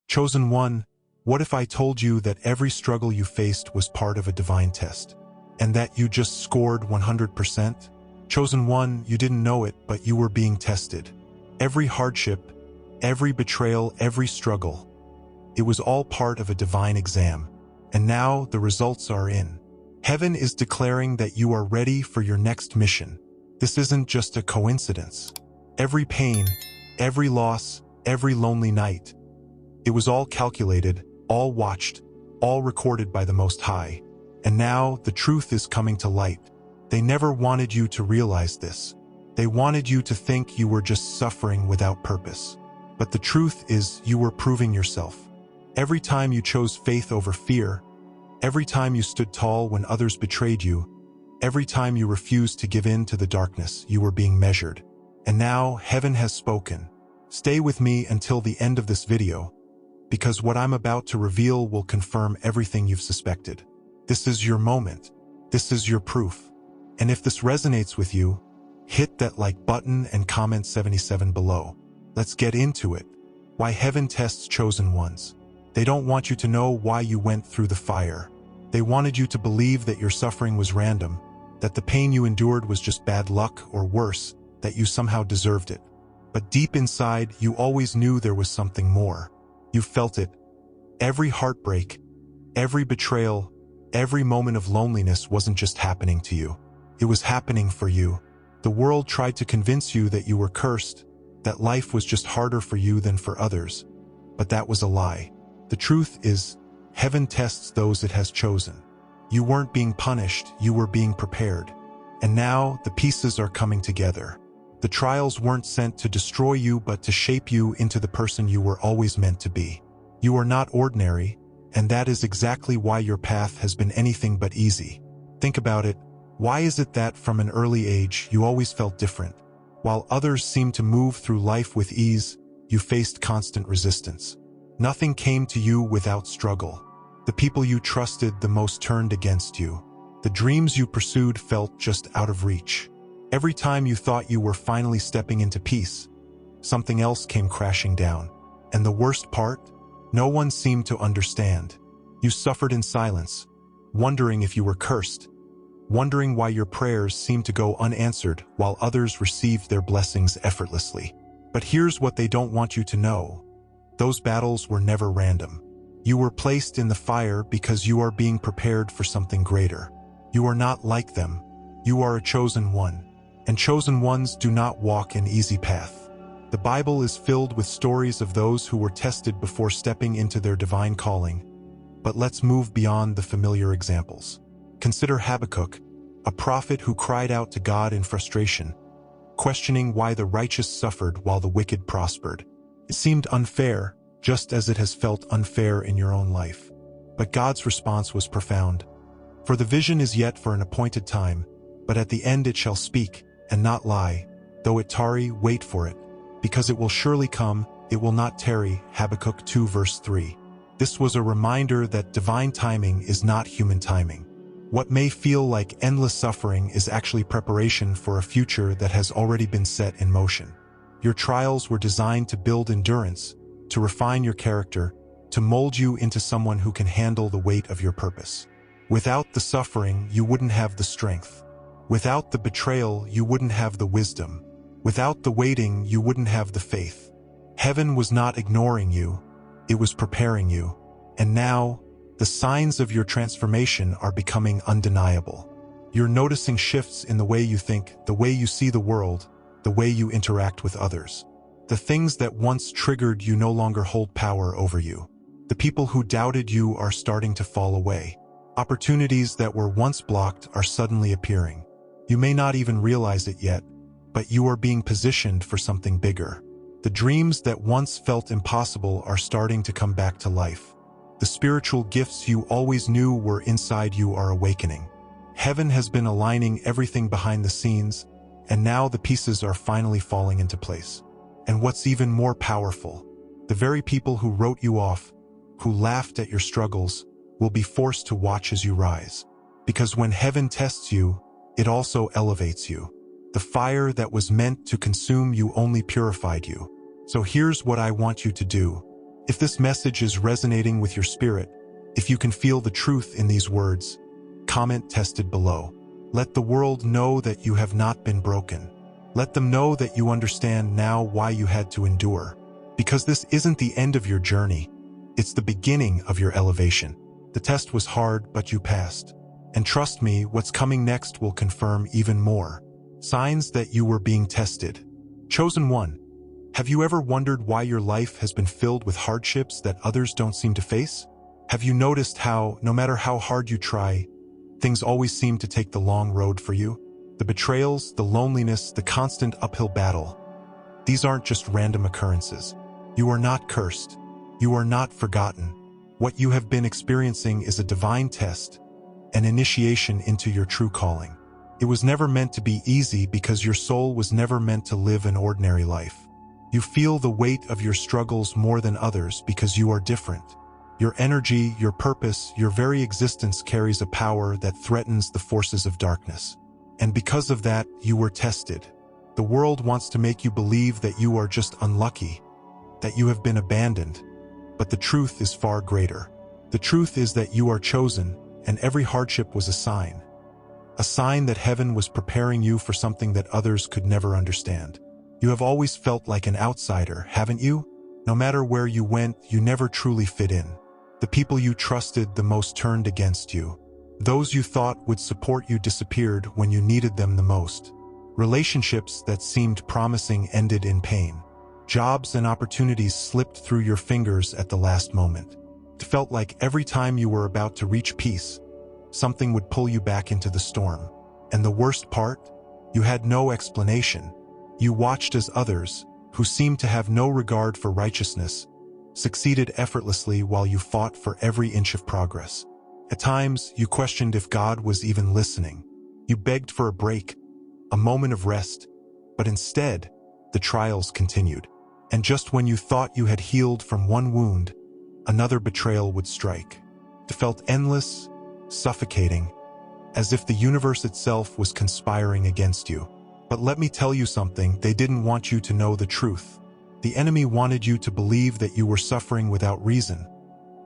Chosen one, what if I told you that every struggle you faced was part of a divine test, and that you just scored 100%? Chosen one, you didn't know it, but you were being tested. Every hardship, every betrayal, every struggle, it was all part of a divine exam. And now the results are in. Heaven is declaring that you are ready for your next mission. This isn't just a coincidence. Every pain, every loss, every lonely night, it was all calculated, all watched, all recorded by the Most High. And now the truth is coming to light. They never wanted you to realize this. They wanted you to think you were just suffering without purpose. But the truth is you were proving yourself. Every time you chose faith over fear, every time you stood tall when others betrayed you, every time you refused to give in to the darkness, you were being measured. And now heaven has spoken. Stay with me until the end of this video, because what I'm about to reveal will confirm everything you've suspected. This is your moment. This is your proof. And if this resonates with you, hit that like button and comment 77 below. Let's get into it. Why heaven tests chosen ones. They don't want you to know why you went through the fire. They wanted you to believe that your suffering was random, that the pain you endured was just bad luck, or worse, that you somehow deserved it. But deep inside, you always knew there was something more. You felt it. Every heartbreak, every betrayal, every moment of loneliness wasn't just happening to you. It was happening for you. The world tried to convince you that you were cursed, that life was just harder for you than for others. But that was a lie. The truth is, heaven tests those it has chosen. You weren't being punished, you were being prepared. And now the pieces are coming together. The trials weren't sent to destroy you, but to shape you into the person you were always meant to be. You are not ordinary, and that is exactly why your path has been anything but easy. Think about it. Why is it that from an early age you always felt different? While others seemed to move through life with ease, you faced constant resistance. Nothing came to you without struggle. The people you trusted the most turned against you. The dreams you pursued felt just out of reach. Every time you thought you were finally stepping into peace, something else came crashing down. And the worst part? No one seemed to understand. You suffered in silence, wondering if you were cursed, wondering why your prayers seemed to go unanswered while others received their blessings effortlessly. But here's what they don't want you to know. Those battles were never random. You were placed in the fire because you are being prepared for something greater. You are not like them. You are a chosen one. And chosen ones do not walk an easy path. The Bible is filled with stories of those who were tested before stepping into their divine calling. But let's move beyond the familiar examples. Consider Habakkuk, a prophet who cried out to God in frustration, questioning why the righteous suffered while the wicked prospered. It seemed unfair, just as it has felt unfair in your own life. But God's response was profound. For the vision is yet for an appointed time, but at the end it shall speak, and not lie. Though it tarry, wait for it, because it will surely come, it will not tarry. Habakkuk 2 verse 3. This was a reminder that divine timing is not human timing. What may feel like endless suffering is actually preparation for a future that has already been set in motion. Your trials were designed to build endurance, to refine your character, to mold you into someone who can handle the weight of your purpose. Without the suffering, you wouldn't have the strength. Without the betrayal, you wouldn't have the wisdom. Without the waiting, you wouldn't have the faith. Heaven was not ignoring you, it was preparing you. And now, the signs of your transformation are becoming undeniable. You're noticing shifts in the way you think, the way you see the world, the way you interact with others. The things that once triggered you no longer hold power over you. The people who doubted you are starting to fall away. Opportunities that were once blocked are suddenly appearing. You may not even realize it yet, but you are being positioned for something bigger. The dreams that once felt impossible are starting to come back to life. The spiritual gifts you always knew were inside you are awakening. Heaven has been aligning everything behind the scenes, and now the pieces are finally falling into place. And what's even more powerful, the very people who wrote you off, who laughed at your struggles, will be forced to watch as you rise. Because when heaven tests you, it also elevates you. The fire that was meant to consume you only purified you. So here's what I want you to do. If this message is resonating with your spirit, if you can feel the truth in these words, comment tested below. Let the world know that you have not been broken. Let them know that you understand now why you had to endure. Because this isn't the end of your journey, it's the beginning of your elevation. The test was hard, but you passed. And trust me, what's coming next will confirm even more. Signs that you were being tested. Chosen one. Have you ever wondered why your life has been filled with hardships that others don't seem to face? Have you noticed how, no matter how hard you try, things always seem to take the long road for you? The betrayals, the loneliness, the constant uphill battle. These aren't just random occurrences. You are not cursed. You are not forgotten. What you have been experiencing is a divine test, an initiation into your true calling. It was never meant to be easy because your soul was never meant to live an ordinary life. You feel the weight of your struggles more than others because you are different. Your energy, your purpose, your very existence carries a power that threatens the forces of darkness. And because of that, you were tested. The world wants to make you believe that you are just unlucky, that you have been abandoned. But the truth is far greater. The truth is that you are chosen, and every hardship was a sign. A sign that heaven was preparing you for something that others could never understand. You have always felt like an outsider, haven't you? No matter where you went, you never truly fit in. The people you trusted the most turned against you. Those you thought would support you disappeared when you needed them the most. Relationships that seemed promising ended in pain. Jobs and opportunities slipped through your fingers at the last moment. It felt like every time you were about to reach peace, something would pull you back into the storm. And the worst part? You had no explanation. You watched as others, who seemed to have no regard for righteousness, succeeded effortlessly while you fought for every inch of progress. At times, you questioned if God was even listening. You begged for a break, a moment of rest, but instead, the trials continued. And just when you thought you had healed from one wound, another betrayal would strike. It felt endless, suffocating, as if the universe itself was conspiring against you. But let me tell you something, they didn't want you to know the truth. The enemy wanted you to believe that you were suffering without reason.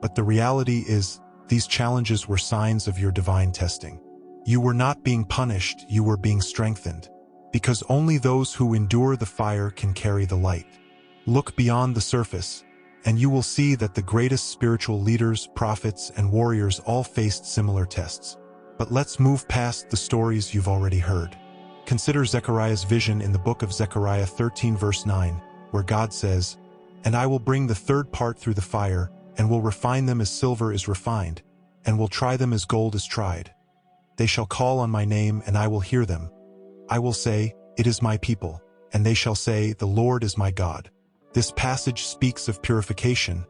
But the reality is, these challenges were signs of your divine testing. You were not being punished, you were being strengthened. Because only those who endure the fire can carry the light. Look beyond the surface, and you will see that the greatest spiritual leaders, prophets, and warriors all faced similar tests. But let's move past the stories you've already heard. Consider Zechariah's vision in the book of Zechariah 13 verse 9, where God says, "And I will bring the third part through the fire, and will refine them as silver is refined, and will try them as gold is tried. They shall call on my name, and I will hear them. I will say, it is my people, and they shall say, the Lord is my God." This passage speaks of purification,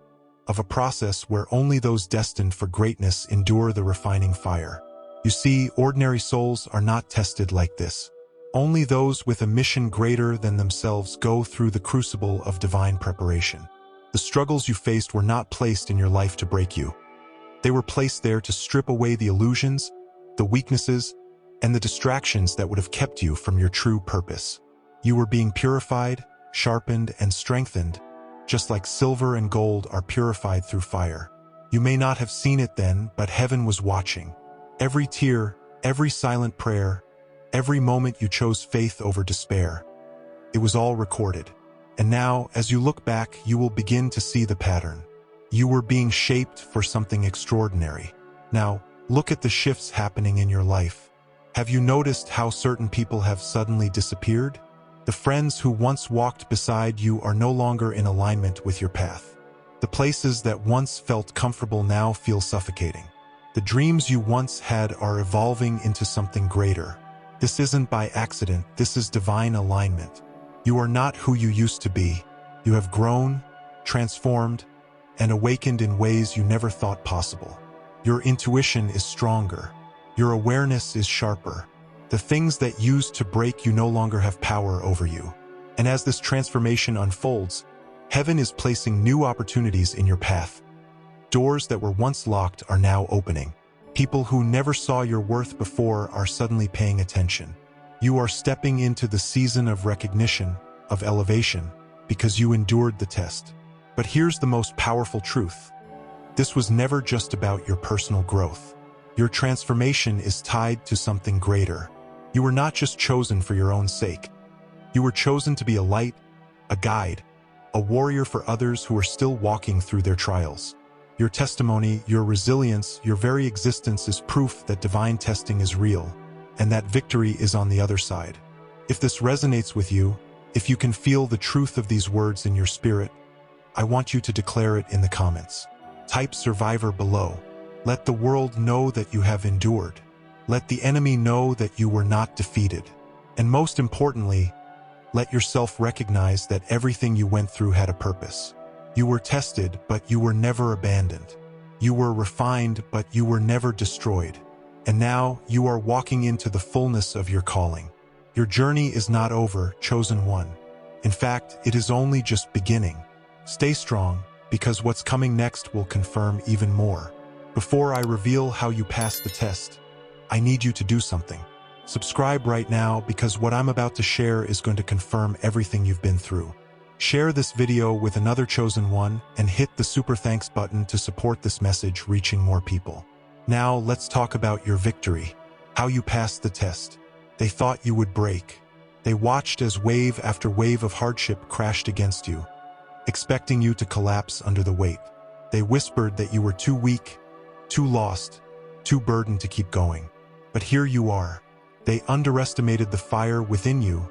of a process where only those destined for greatness endure the refining fire. You see, ordinary souls are not tested like this. Only those with a mission greater than themselves go through the crucible of divine preparation. The struggles you faced were not placed in your life to break you. They were placed there to strip away the illusions, the weaknesses, and the distractions that would have kept you from your true purpose. You were being purified, sharpened, and strengthened, just like silver and gold are purified through fire. You may not have seen it then, but heaven was watching. Every tear, every silent prayer, every moment you chose faith over despair. It was all recorded. And now, as you look back, you will begin to see the pattern. You were being shaped for something extraordinary. Now, look at the shifts happening in your life. Have you noticed how certain people have suddenly disappeared? The friends who once walked beside you are no longer in alignment with your path. The places that once felt comfortable now feel suffocating. The dreams you once had are evolving into something greater. This isn't by accident, this is divine alignment. You are not who you used to be. You have grown, transformed, and awakened in ways you never thought possible. Your intuition is stronger. Your awareness is sharper. The things that used to break you no longer have power over you. And as this transformation unfolds, heaven is placing new opportunities in your path. Doors that were once locked are now opening. People who never saw your worth before are suddenly paying attention. You are stepping into the season of recognition, of elevation, because you endured the test. But here's the most powerful truth. This was never just about your personal growth. Your transformation is tied to something greater. You were not just chosen for your own sake. You were chosen to be a light, a guide, a warrior for others who are still walking through their trials. Your testimony, your resilience, your very existence is proof that divine testing is real, and that victory is on the other side. If this resonates with you, if you can feel the truth of these words in your spirit, I want you to declare it in the comments. Type survivor below. Let the world know that you have endured. Let the enemy know that you were not defeated. And most importantly, let yourself recognize that everything you went through had a purpose. You were tested, but you were never abandoned. You were refined, but you were never destroyed. And now you are walking into the fullness of your calling. Your journey is not over, chosen one. In fact, it is only just beginning. Stay strong, because what's coming next will confirm even more. Before I reveal how you passed the test, I need you to do something. Subscribe right now, because what I'm about to share is going to confirm everything you've been through. Share this video with another chosen one and hit the super thanks button to support this message reaching more people. Now let's talk about your victory, how you passed the test. They thought you would break. They watched as wave after wave of hardship crashed against you, expecting you to collapse under the weight. They whispered that you were too weak, too lost, too burdened to keep going. But here you are. They underestimated the fire within you,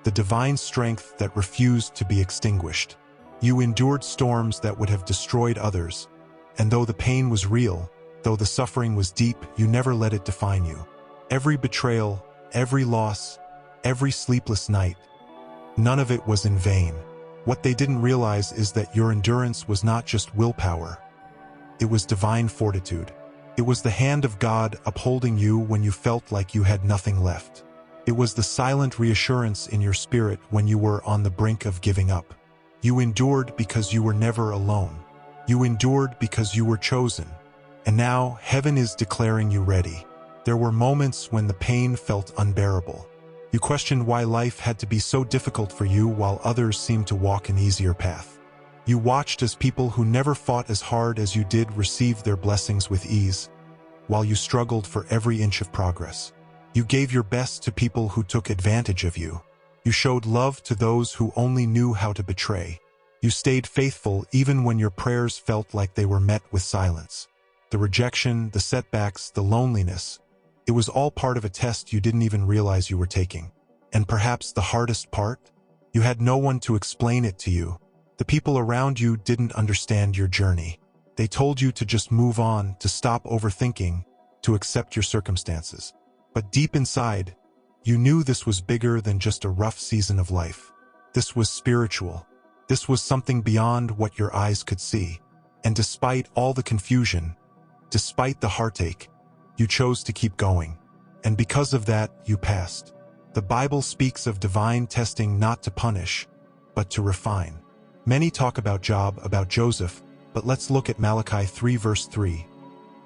the divine strength that refused to be extinguished. You endured storms that would have destroyed others, and though the pain was real, though the suffering was deep, you never let it define you. Every betrayal, every loss, every sleepless night, none of it was in vain. What they didn't realize is that your endurance was not just willpower. It was divine fortitude. It was the hand of God upholding you when you felt like you had nothing left. It was the silent reassurance in your spirit when you were on the brink of giving up. You endured because you were never alone. You endured because you were chosen. And now heaven is declaring you ready. There were moments when the pain felt unbearable. You questioned why life had to be so difficult for you while others seemed to walk an easier path. You watched as people who never fought as hard as you did receive their blessings with ease, while you struggled for every inch of progress. You gave your best to people who took advantage of you. You showed love to those who only knew how to betray. You stayed faithful even when your prayers felt like they were met with silence. The rejection, the setbacks, the loneliness, it was all part of a test you didn't even realize you were taking. And perhaps the hardest part? You had no one to explain it to you. The people around you didn't understand your journey. They told you to just move on, to stop overthinking, to accept your circumstances. But deep inside, you knew this was bigger than just a rough season of life. This was spiritual. This was something beyond what your eyes could see. And despite all the confusion, despite the heartache, you chose to keep going. And because of that, you passed. The Bible speaks of divine testing not to punish, but to refine. Many talk about Job, about Joseph, but let's look at Malachi 3 verse 3.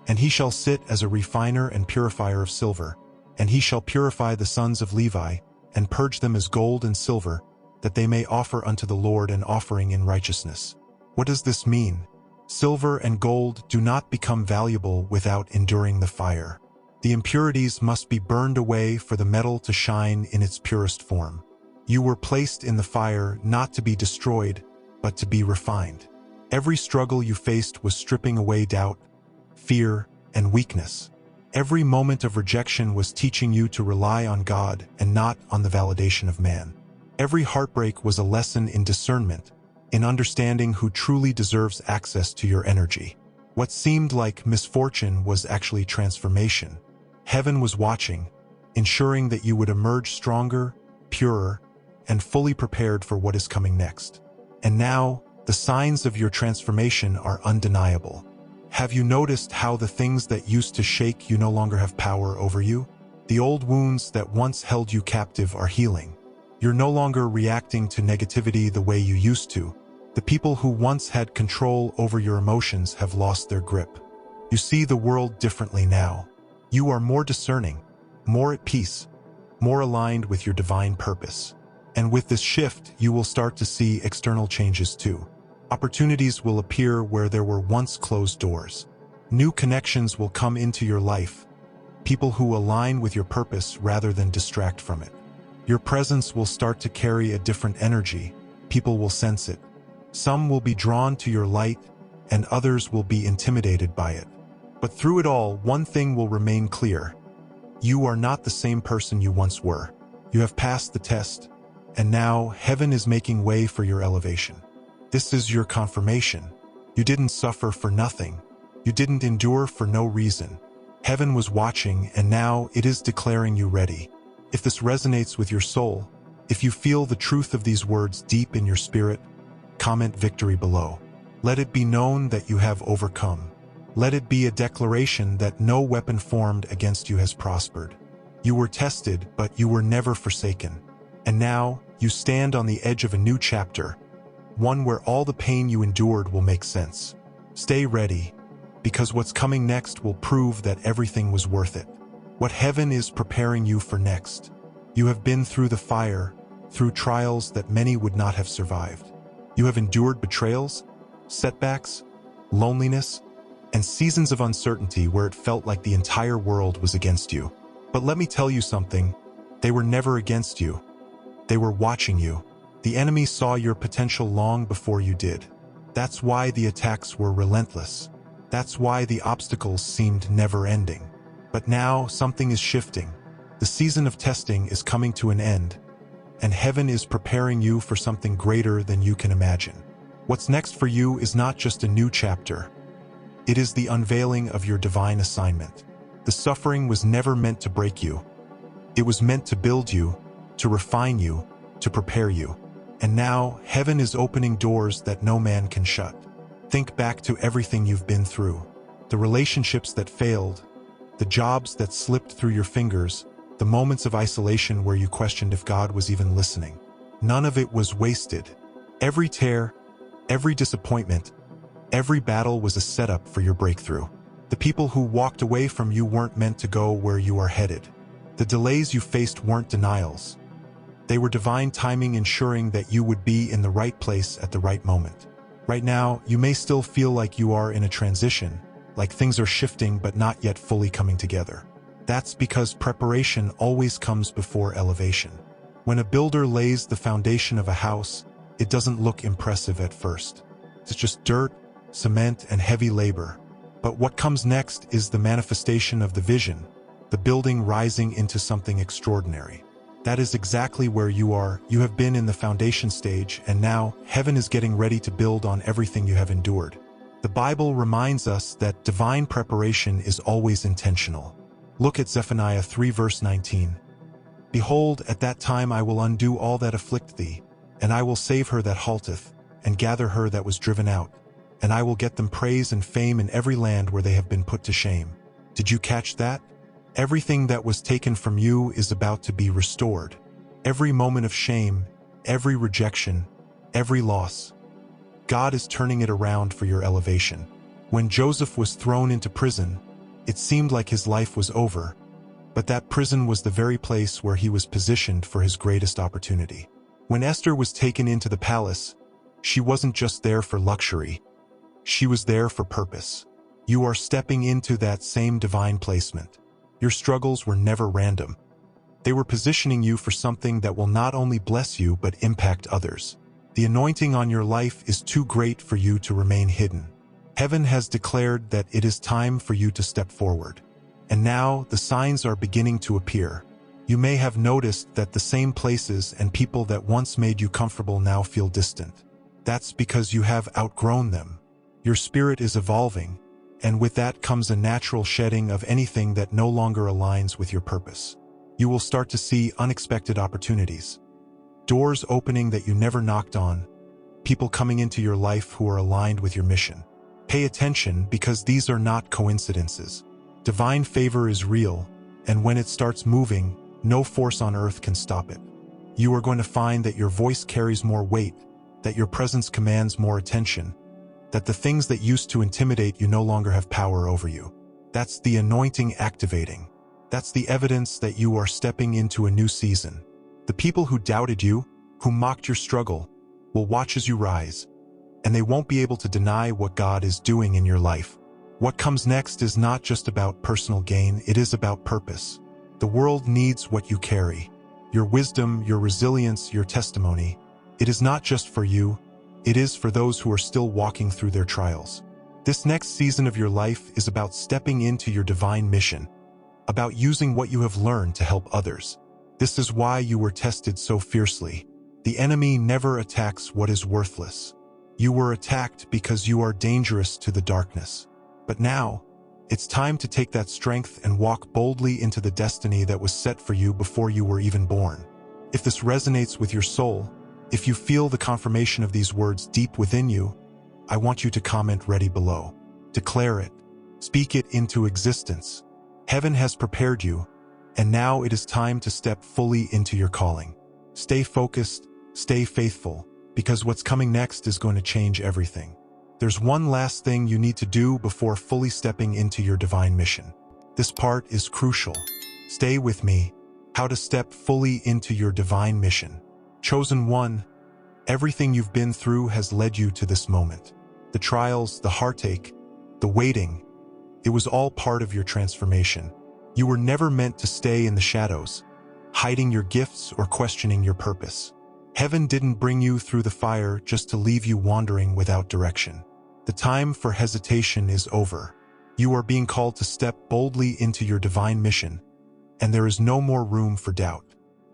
And he shall sit as a refiner and purifier of silver, and he shall purify the sons of Levi, and purge them as gold and silver, that they may offer unto the Lord an offering in righteousness. What does this mean? Silver and gold do not become valuable without enduring the fire. The impurities must be burned away for the metal to shine in its purest form. You were placed in the fire not to be destroyed, but to be refined. Every struggle you faced was stripping away doubt, fear, and weakness. Every moment of rejection was teaching you to rely on God and not on the validation of man. Every heartbreak was a lesson in discernment, in understanding who truly deserves access to your energy. What seemed like misfortune was actually transformation. Heaven was watching, ensuring that you would emerge stronger, purer, and fully prepared for what is coming next. And now, the signs of your transformation are undeniable. Have you noticed how the things that used to shake you no longer have power over you? The old wounds that once held you captive are healing. You're no longer reacting to negativity the way you used to. The people who once had control over your emotions have lost their grip. You see the world differently now. You are more discerning, more at peace, more aligned with your divine purpose. And with this shift, you will start to see external changes too. Opportunities will appear where there were once closed doors. New connections will come into your life, people who align with your purpose rather than distract from it. Your presence will start to carry a different energy. People will sense it. Some will be drawn to your light, and others will be intimidated by it. But through it all, one thing will remain clear. You are not the same person you once were. You have passed the test, and now heaven is making way for your elevation. This is your confirmation. You didn't suffer for nothing. You didn't endure for no reason. Heaven was watching, and now it is declaring you ready. If this resonates with your soul, if you feel the truth of these words deep in your spirit, comment victory below. Let it be known that you have overcome. Let it be a declaration that no weapon formed against you has prospered. You were tested, but you were never forsaken. And now, you stand on the edge of a new chapter, one where all the pain you endured will make sense. Stay ready, because what's coming next will prove that everything was worth it. What heaven is preparing you for next. You have been through the fire, through trials that many would not have survived. You have endured betrayals, setbacks, loneliness, and seasons of uncertainty where it felt like the entire world was against you. But let me tell you something, they were never against you. They were watching you. The enemy saw your potential long before you did. That's why the attacks were relentless. That's why the obstacles seemed never-ending. But now something is shifting. The season of testing is coming to an end, and heaven is preparing you for something greater than you can imagine. What's next for you is not just a new chapter. It is the unveiling of your divine assignment. The suffering was never meant to break you. It was meant to build you, to refine you, to prepare you. And now, heaven is opening doors that no man can shut. Think back to everything you've been through. The relationships that failed, the jobs that slipped through your fingers, the moments of isolation where you questioned if God was even listening. None of it was wasted. Every tear, every disappointment, every battle was a setup for your breakthrough. The people who walked away from you weren't meant to go where you are headed. The delays you faced weren't denials. They were divine timing, ensuring that you would be in the right place at the right moment. Right now, you may still feel like you are in a transition, like things are shifting but not yet fully coming together. That's because preparation always comes before elevation. When a builder lays the foundation of a house, it doesn't look impressive at first. It's just dirt, cement, and heavy labor. But what comes next is the manifestation of the vision, the building rising into something extraordinary. That is exactly where you are. You have been in the foundation stage, and now heaven is getting ready to build on everything you have endured. The Bible reminds us that divine preparation is always intentional. Look at Zephaniah 3 verse 19. Behold, at that time I will undo all that afflict thee, and I will save her that halteth, and gather her that was driven out. And I will get them praise and fame in every land where they have been put to shame. Did you catch that? Everything that was taken from you is about to be restored. Every moment of shame, every rejection, every loss. God is turning it around for your elevation. When Joseph was thrown into prison, it seemed like his life was over, but that prison was the very place where he was positioned for his greatest opportunity. When Esther was taken into the palace, she wasn't just there for luxury. She was there for purpose. You are stepping into that same divine placement. Your struggles were never random. They were positioning you for something that will not only bless you but impact others. The anointing on your life is too great for you to remain hidden. Heaven has declared that it is time for you to step forward. And now the signs are beginning to appear. You may have noticed that the same places and people that once made you comfortable now feel distant. That's because you have outgrown them. Your spirit is evolving, and with that comes a natural shedding of anything that no longer aligns with your purpose. You will start to see unexpected opportunities. Doors opening that you never knocked on. People coming into your life who are aligned with your mission. Pay attention, because these are not coincidences. Divine favor is real, and when it starts moving, no force on earth can stop it. You are going to find that your voice carries more weight, that your presence commands more attention, that the things that used to intimidate you no longer have power over you. That's the anointing activating. That's the evidence that you are stepping into a new season. The people who doubted you, who mocked your struggle, will watch as you rise. and they won't be able to deny what God is doing in your life. What comes next is not just about personal gain, it is about purpose. The world needs what you carry. Your wisdom, your resilience, your testimony. It is not just for you, it is for those who are still walking through their trials. This next season of your life is about stepping into your divine mission, about using what you have learned to help others. This is why you were tested so fiercely. The enemy never attacks what is worthless. You were attacked because you are dangerous to the darkness. But now, it's time to take that strength and walk boldly into the destiny that was set for you before you were even born. If this resonates with your soul, if you feel the confirmation of these words deep within you, I want you to comment ready below. Declare it. Speak it into existence. Heaven has prepared you, and now it is time to step fully into your calling. Stay focused, stay faithful, because what's coming next is going to change everything. There's one last thing you need to do before fully stepping into your divine mission. This part is crucial. Stay with me. How to step fully into your divine mission. Chosen one, everything you've been through has led you to this moment. The trials, the heartache, the waiting, it was all part of your transformation. You were never meant to stay in the shadows, hiding your gifts or questioning your purpose. Heaven didn't bring you through the fire just to leave you wandering without direction. The time for hesitation is over. You are being called to step boldly into your divine mission, and there is no more room for doubt.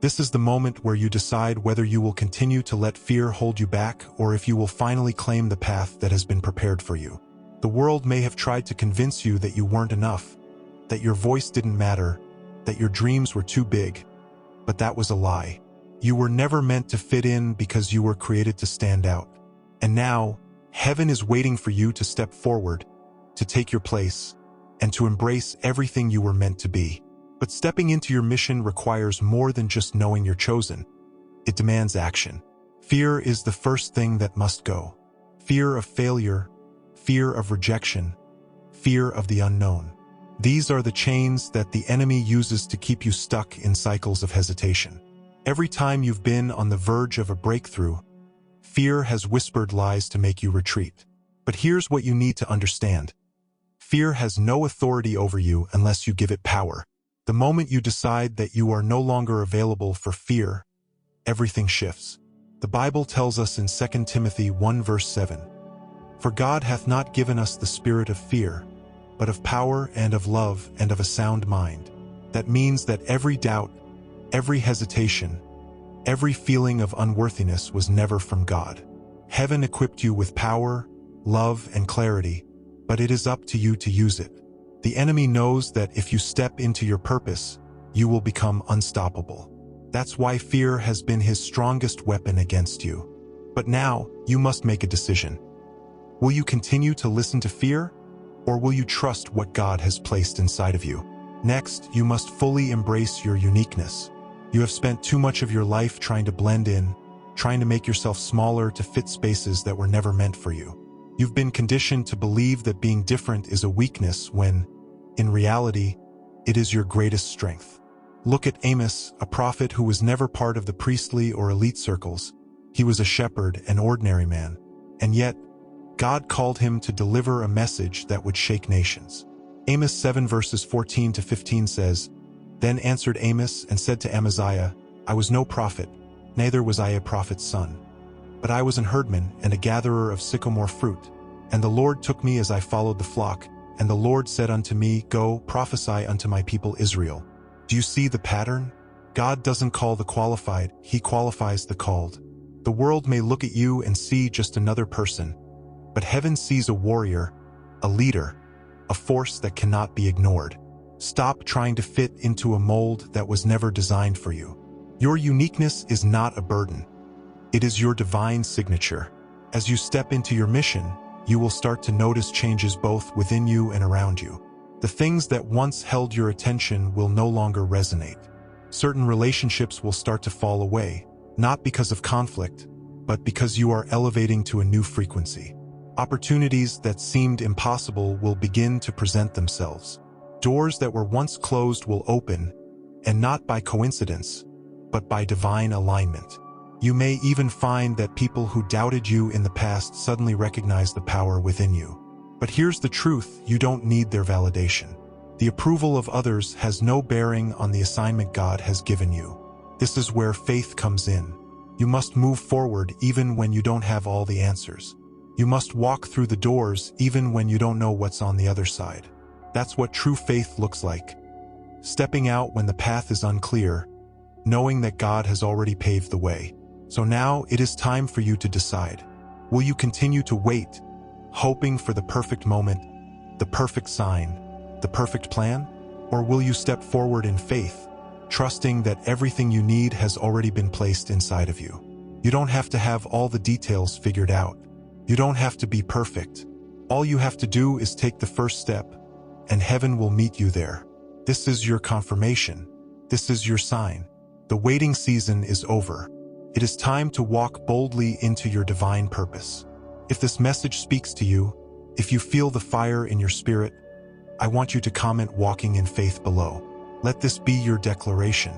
This is the moment where you decide whether you will continue to let fear hold you back or if you will finally claim the path that has been prepared for you. The world may have tried to convince you that you weren't enough, that your voice didn't matter, that your dreams were too big, but that was a lie. You were never meant to fit in because you were created to stand out. And now, heaven is waiting for you to step forward, to take your place, and to embrace everything you were meant to be. But stepping into your mission requires more than just knowing you're chosen. It demands action. Fear is the first thing that must go. Fear of failure, fear of rejection, fear of the unknown. These are the chains that the enemy uses to keep you stuck in cycles of hesitation. Every time you've been on the verge of a breakthrough, fear has whispered lies to make you retreat. But here's what you need to understand. Fear has no authority over you unless you give it power. The moment you decide that you are no longer available for fear, everything shifts. The Bible tells us in 2 Timothy 1 verse 7, "For God hath not given us the spirit of fear, but of power and of love and of a sound mind." That means that every doubt, every hesitation, every feeling of unworthiness was never from God. Heaven equipped you with power, love, and clarity, but it is up to you to use it. The enemy knows that if you step into your purpose, you will become unstoppable. That's why fear has been his strongest weapon against you. But now, you must make a decision. Will you continue to listen to fear, or will you trust what God has placed inside of you? Next, you must fully embrace your uniqueness. You have spent too much of your life trying to blend in, trying to make yourself smaller to fit spaces that were never meant for you. You've been conditioned to believe that being different is a weakness when, in reality, it is your greatest strength. Look at Amos, a prophet who was never part of the priestly or elite circles. He was a shepherd, an ordinary man. And yet, God called him to deliver a message that would shake nations. Amos 7 verses 14 to 15 says, "Then answered Amos and said to Amaziah, I was no prophet, neither was I a prophet's son. But I was an herdman and a gatherer of sycamore fruit. And the Lord took me as I followed the flock, and the Lord said unto me, Go, prophesy unto my people Israel." Do you see the pattern? God doesn't call the qualified, he qualifies the called. The world may look at you and see just another person, but heaven sees a warrior, a leader, a force that cannot be ignored. Stop trying to fit into a mold that was never designed for you. Your uniqueness is not a burden. It is your divine signature. As you step into your mission, you will start to notice changes both within you and around you. The things that once held your attention will no longer resonate. Certain relationships will start to fall away, not because of conflict, but because you are elevating to a new frequency. Opportunities that seemed impossible will begin to present themselves. Doors that were once closed will open, and not by coincidence, but by divine alignment. You may even find that people who doubted you in the past suddenly recognize the power within you. But here's the truth: you don't need their validation. The approval of others has no bearing on the assignment God has given you. This is where faith comes in. You must move forward even when you don't have all the answers. You must walk through the doors even when you don't know what's on the other side. That's what true faith looks like. Stepping out when the path is unclear, knowing that God has already paved the way. So now it is time for you to decide. Will you continue to wait, hoping for the perfect moment, the perfect sign, the perfect plan? Or will you step forward in faith, trusting that everything you need has already been placed inside of you? You don't have to have all the details figured out. You don't have to be perfect. All you have to do is take the first step, and heaven will meet you there. This is your confirmation. This is your sign. The waiting season is over. It is time to walk boldly into your divine purpose. If this message speaks to you, if you feel the fire in your spirit, I want you to comment "walking in faith" below. Let this be your declaration.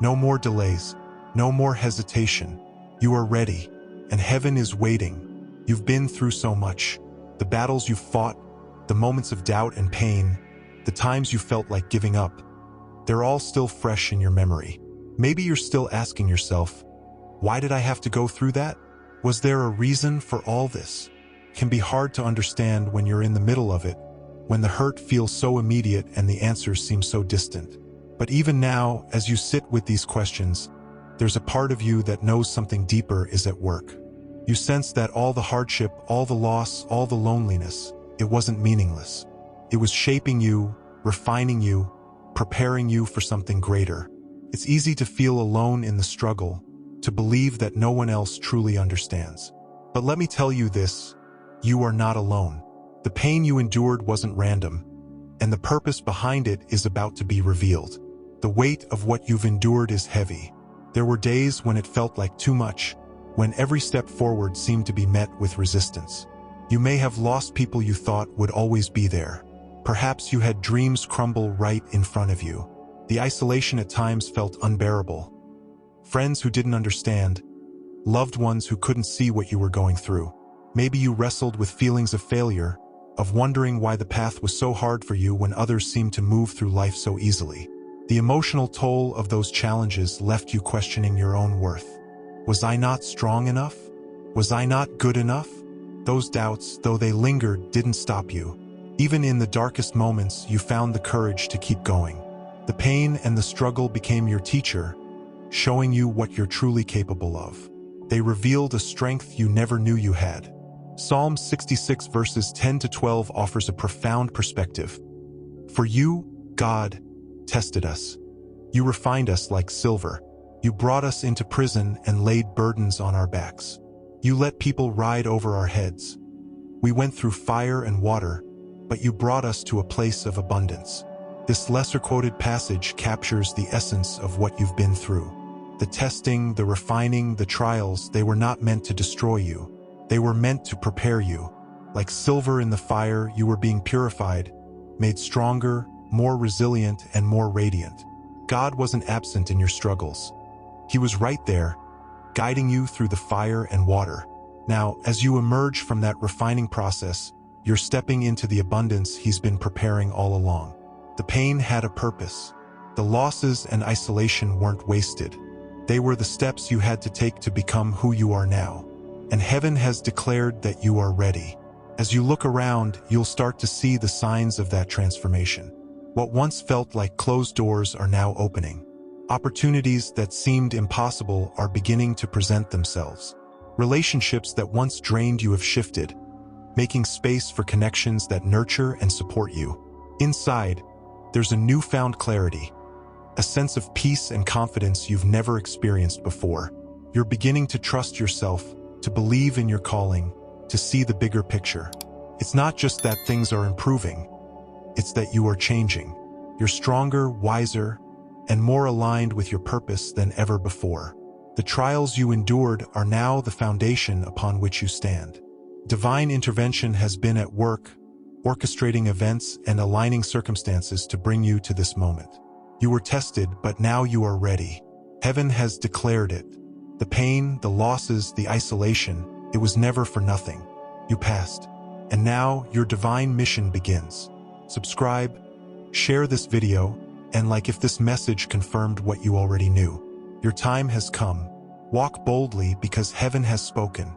No more delays, no more hesitation. You are ready, and heaven is waiting. You've been through so much. The battles you've fought, the moments of doubt and pain, the times you felt like giving up, they're all still fresh in your memory. Maybe you're still asking yourself, why did I have to go through that? Was there a reason for all this? It can be hard to understand when you're in the middle of it, when the hurt feels so immediate and the answers seem so distant. But even now, as you sit with these questions, there's a part of you that knows something deeper is at work. You sense that all the hardship, all the loss, all the loneliness, it wasn't meaningless. It was shaping you, refining you, preparing you for something greater. It's easy to feel alone in the struggle, to believe that no one else truly understands. But let me tell you this, you are not alone. The pain you endured wasn't random, and the purpose behind it is about to be revealed. The weight of what you've endured is heavy. There were days when it felt like too much, when every step forward seemed to be met with resistance. You may have lost people you thought would always be there. Perhaps you had dreams crumble right in front of you. The isolation at times felt unbearable. Friends who didn't understand, loved ones who couldn't see what you were going through. Maybe you wrestled with feelings of failure, of wondering why the path was so hard for you when others seemed to move through life so easily. The emotional toll of those challenges left you questioning your own worth. Was I not strong enough? Was I not good enough? Those doubts, though they lingered, didn't stop you. Even in the darkest moments, you found the courage to keep going. The pain and the struggle became your teacher, showing you what you're truly capable of. They revealed a strength you never knew you had. Psalm 66 verses 10 to 12 offers a profound perspective. For you, God, tested us. You refined us like silver. You brought us into prison and laid burdens on our backs. You let people ride over our heads. We went through fire and water, but you brought us to a place of abundance. This lesser-quoted passage captures the essence of what you've been through. The testing, the refining, the trials, they were not meant to destroy you. They were meant to prepare you. Like silver in the fire, you were being purified, made stronger, more resilient, and more radiant. God wasn't absent in your struggles. He was right there, guiding you through the fire and water. Now, as you emerge from that refining process, you're stepping into the abundance He's been preparing all along. The pain had a purpose. The losses and isolation weren't wasted. They were the steps you had to take to become who you are now. And heaven has declared that you are ready. As you look around, you'll start to see the signs of that transformation. What once felt like closed doors are now opening. Opportunities that seemed impossible are beginning to present themselves. Relationships that once drained you have shifted, making space for connections that nurture and support you. Inside, there's a newfound clarity, a sense of peace and confidence you've never experienced before. You're beginning to trust yourself, to believe in your calling, to see the bigger picture. It's not just that things are improving, it's that you are changing. You're stronger, wiser, and more aligned with your purpose than ever before. The trials you endured are now the foundation upon which you stand. Divine intervention has been at work, orchestrating events and aligning circumstances to bring you to this moment. You were tested, but now you are ready. Heaven has declared it. The pain, the losses, the isolation, it was never for nothing. You passed. And now your divine mission begins. Subscribe, share this video, and like if this message confirmed what you already knew. Your time has come. Walk boldly because heaven has spoken.